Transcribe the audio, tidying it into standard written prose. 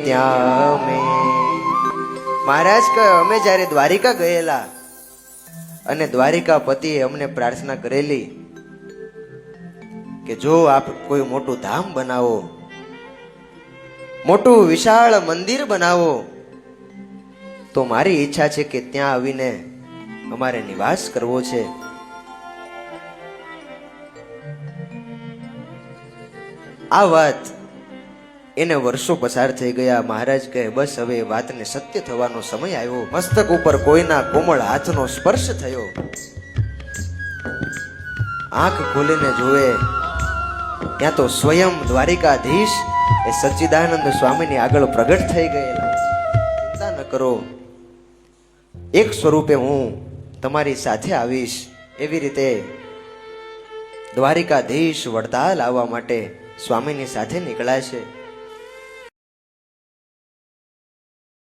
ત્યાં મહારાજ કહે અમે જ્યારે દ્વારિકા ગયેલા અને દ્વારિકા પતિએ અમને પ્રાર્થના કરેલી કે જો આપ કોઈ મોટું ધામ બનાવો, મોટું વિશાળ મંદિર બનાવો, તો મારી ઈચ્છા છે કે ત્યાં આવીને અમારે નિવાસ કરવો છે. આ વાત એને વર્ષો પસાર થઈ ગયા. મહારાજ કહે બસ હવે વાતને સત્ય થવાનો સમય આવ્યો. મસ્તક ઉપર કોઈના કોમળ હાથનો સ્પર્શ થયો. આંખ ખોલીને જોવે ત્યાં તો સ્વયં દ્વારિકાધીશ એ સચ્ચિદાનંદ સ્વામીની આગળ પ્રગટ થઈ ગયેલા. ચિંતા ન કરો, એક સ્વરૂપે હું તમારી સાથે આવીશ. એવી રીતે દ્વારિકાધીશ વડતાલ આવવા માટે સ્વામીની સાથે નીકળ્યા છે.